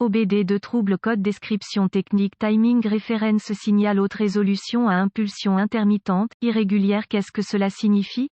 OBD2 trouble code description technique timing reference signal haute résolution à impulsion intermittente, irrégulière. Qu'est-ce que cela signifie?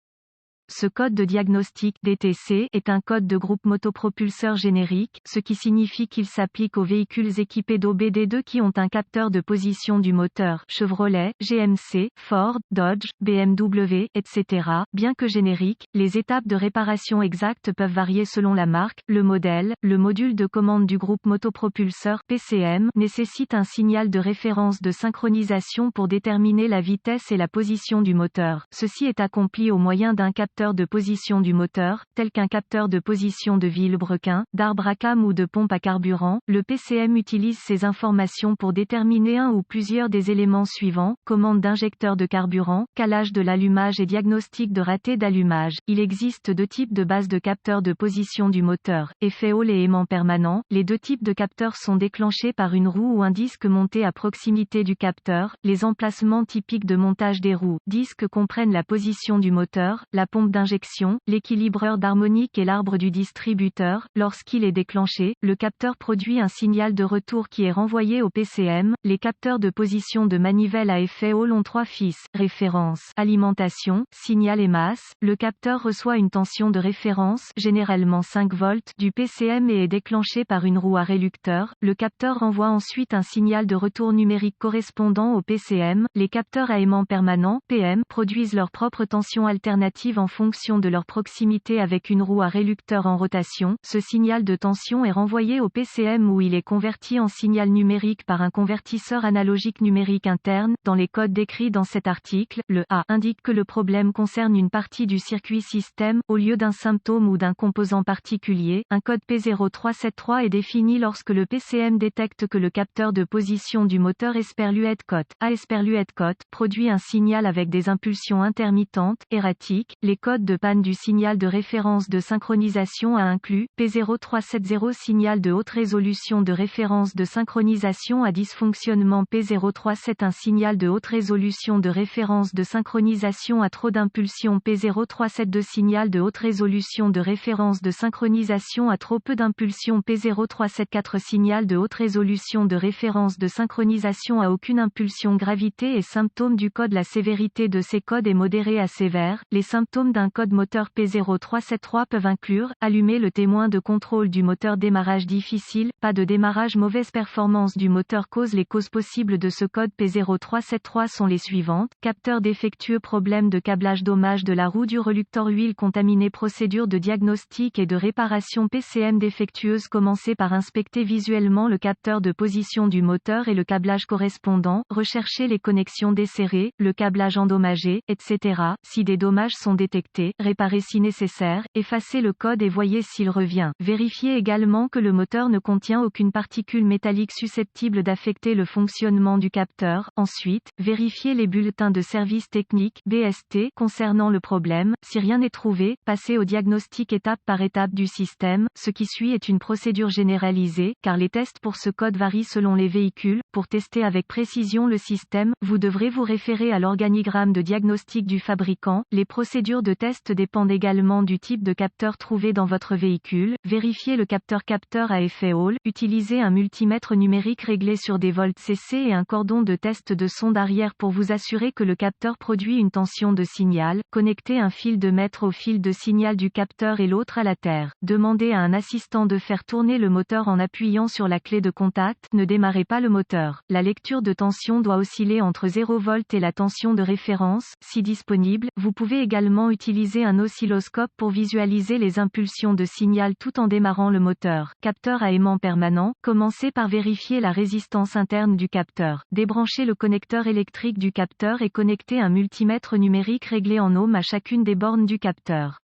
Ce code de diagnostic DTC est un code de groupe motopropulseur générique, ce qui signifie qu'il s'applique aux véhicules équipés d'OBD2 qui ont un capteur de position du moteur Chevrolet, GMC, Ford, Dodge, BMW, etc. Bien que génériques, les étapes de réparation exactes peuvent varier selon la marque, le modèle. Le module de commande du groupe motopropulseur PCM nécessite un signal de référence de synchronisation pour déterminer la vitesse et la position du moteur. Ceci est accompli au moyen d'un capteur de position du moteur, tel qu'un capteur de position de vilebrequin, d'arbre à cames ou de pompe à carburant. Le PCM utilise ces informations pour déterminer un ou plusieurs des éléments suivants: commande d'injecteur de carburant, calage de l'allumage et diagnostic de raté d'allumage. Il existe deux types de bases de capteurs de position du moteur, effet Hall et aimant permanent. Les deux types de capteurs sont déclenchés par une roue ou un disque monté à proximité du capteur. Les emplacements typiques de montage des roues, disques comprennent la position du moteur, la pompe d'injection, l'équilibreur d'harmonique et l'arbre du distributeur. Lorsqu'il est déclenché, le capteur produit un signal de retour qui est renvoyé au PCM. Les capteurs de position de manivelle à effet Hall ont trois fils: référence, alimentation, signal et masse. Le capteur reçoit une tension de référence, généralement 5 volts, du PCM et est déclenché par une roue à réducteur. Le capteur renvoie ensuite un signal de retour numérique correspondant au PCM. Les capteurs à aimant permanent PM produisent leur propre tension alternative en fonction de leur proximité avec une roue à réducteur en rotation. Ce signal de tension est renvoyé au PCM où il est converti en signal numérique par un convertisseur analogique numérique interne. Dans les codes décrits dans cet article, le A indique que le problème concerne une partie du circuit système, au lieu d'un symptôme ou d'un composant particulier. Un code P0373 est défini lorsque le PCM détecte que le capteur de position du moteur Esperluette-Cote A Esperluette-Cote produit un signal avec des impulsions intermittentes, erratiques. Les codes de panne du signal de référence de synchronisation a inclus P0370 signal de haute résolution de référence de synchronisation à dysfonctionnement, P037 un signal de haute résolution de référence de synchronisation à trop d'impulsion, P0372 signal de haute résolution de référence de synchronisation à trop peu d'impulsion, P0374 signal de haute résolution de référence de synchronisation à aucune impulsion. Gravité et symptômes du code. La sévérité de ces codes est modérée à sévère. Les symptômes d'un code moteur P0373 peuvent inclure: allumer le témoin de contrôle du moteur, démarrage difficile, pas de démarrage, mauvaise performance du moteur. Les causes possibles de ce code P0373 sont les suivantes: capteur défectueux, problème de câblage, dommage de la roue du reluctor, huile contaminée. Procédure de diagnostic et de réparation PCM défectueuse. Commencez par inspecter visuellement le capteur de position du moteur et le câblage correspondant, recherchez les connexions desserrées, le câblage endommagé, etc. Si des dommages sont détectés, réparez si nécessaire, effacez le code et voyez s'il revient. Vérifiez également que le moteur ne contient aucune particule métallique susceptible d'affecter le fonctionnement du capteur. Ensuite, vérifiez les bulletins de service technique (BST) concernant le problème. Si rien n'est trouvé, passez au diagnostic étape par étape du système. Ce qui suit est une procédure généralisée, car les tests pour ce code varient selon les véhicules. Pour tester avec précision le système, vous devrez vous référer à l'organigramme de diagnostic du fabricant. Les procédures de test dépendent également du type de capteur trouvé dans votre véhicule. Vérifiez le capteur à effet Hall. Utilisez un multimètre numérique réglé sur des volts CC et un cordon de test de sonde arrière pour vous assurer que le capteur produit une tension de signal. Connectez un fil de mètre au fil de signal du capteur et l'autre à la terre. Demandez à un assistant de faire tourner le moteur en appuyant sur la clé de contact. Ne démarrez pas le moteur. La lecture de tension doit osciller entre 0 V et la tension de référence, si disponible. Vous pouvez également utiliser un oscilloscope pour visualiser les impulsions de signal tout en démarrant le moteur. Capteur à aimant permanent. Commencez par vérifier la résistance interne du capteur. Débranchez le connecteur électrique du capteur et connectez un multimètre numérique réglé en ohms à chacune des bornes du capteur.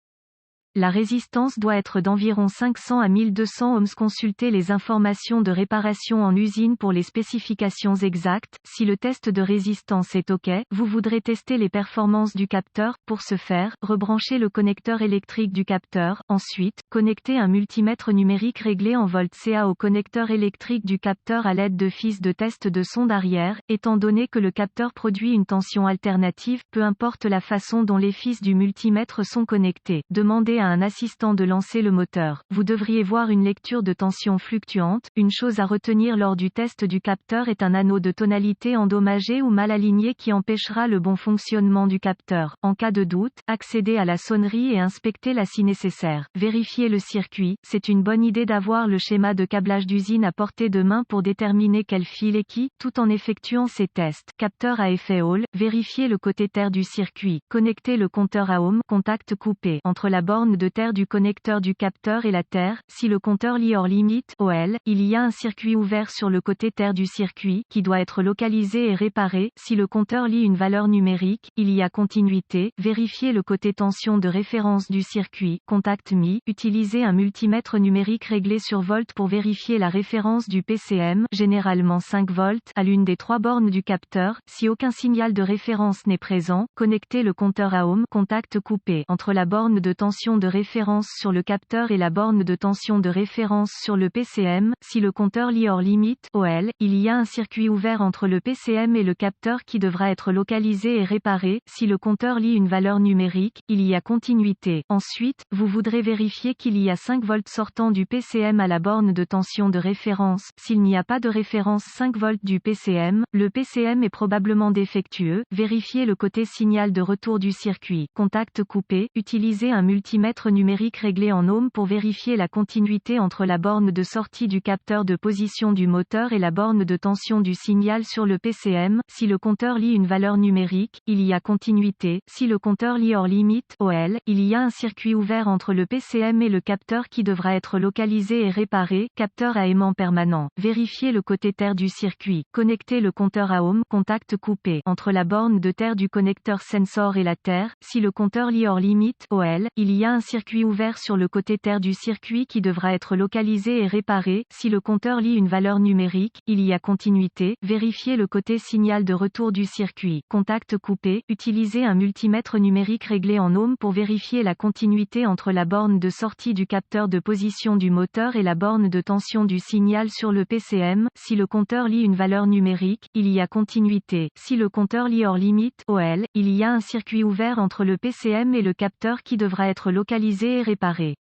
La résistance doit être d'environ 500 à 1200 ohms. Consultez les informations de réparation en usine pour les spécifications exactes. Si le test de résistance est OK, vous voudrez tester les performances du capteur. Pour ce faire, rebranchez le connecteur électrique du capteur. Ensuite, connectez un multimètre numérique réglé en volts CA au connecteur électrique du capteur à l'aide de fils de test de sonde arrière. Étant donné que le capteur produit une tension alternative, peu importe la façon dont les fils du multimètre sont connectés, demandez à un assistant de lancer le moteur. Vous devriez voir une lecture de tension fluctuante. Une chose à retenir lors du test du capteur est un anneau de tonalité endommagé ou mal aligné qui empêchera le bon fonctionnement du capteur. En cas de doute, accédez à la sonnerie et inspectez-la si nécessaire. Vérifiez le circuit. C'est une bonne idée d'avoir le schéma de câblage d'usine à portée de main pour déterminer quel fil est qui, tout en effectuant ces tests. Capteur à effet Hall. Vérifiez le côté terre du circuit. Connectez le compteur à ohm, contact coupé, entre la borne de terre du connecteur du capteur et la terre. Si le compteur lit hors limite, OL, il y a un circuit ouvert sur le côté terre du circuit, qui doit être localisé et réparé. Si le compteur lit une valeur numérique, il y a continuité. Vérifiez le côté tension de référence du circuit. Contact mis. Utilisez un multimètre numérique réglé sur volt pour vérifier la référence du PCM, généralement 5 volts, à l'une des 3 bornes du capteur. Si aucun signal de référence n'est présent, connectez le compteur à ohm, contact coupé, entre la borne de tension de référence sur le capteur et la borne de tension de référence sur le PCM. Si le compteur lit hors limite, OL, il y a un circuit ouvert entre le PCM et le capteur qui devra être localisé et réparé. Si le compteur lit une valeur numérique, il y a continuité. Ensuite, vous voudrez vérifier qu'il y a 5 volts sortant du PCM à la borne de tension de référence. S'il n'y a pas de référence 5 volts du PCM, le PCM est probablement défectueux. Vérifiez le côté signal de retour du circuit. Contact coupé. Utilisez un multimètre numérique réglé en ohms pour vérifier la continuité entre la borne de sortie du capteur de position du moteur et la borne de tension du signal sur le PCM. Si le compteur lit une valeur numérique, il y a continuité. Si le compteur lit hors limite, OL, il y a un circuit ouvert entre le PCM et le capteur qui devra être localisé et réparé. Capteur à aimant permanent. Vérifiez le côté terre du circuit. Connectez le compteur à ohm, contact coupé, entre la borne de terre du connecteur sensor et la terre. Si le compteur lit hors limite, OL, il y a un circuit ouvert sur le côté terre du circuit qui devra être localisé et réparé. Si le compteur lit une valeur numérique, il y a continuité. Vérifiez le côté signal de retour du circuit. Contact coupé. Utilisez un multimètre numérique réglé en ohms pour vérifier la continuité entre la borne de sortie du capteur de position du moteur et la borne de tension du signal sur le PCM. Si le compteur lit une valeur numérique, il y a continuité. Si le compteur lit hors limite, OL, il y a un circuit ouvert entre le PCM et le capteur qui devra être localisé et réparé.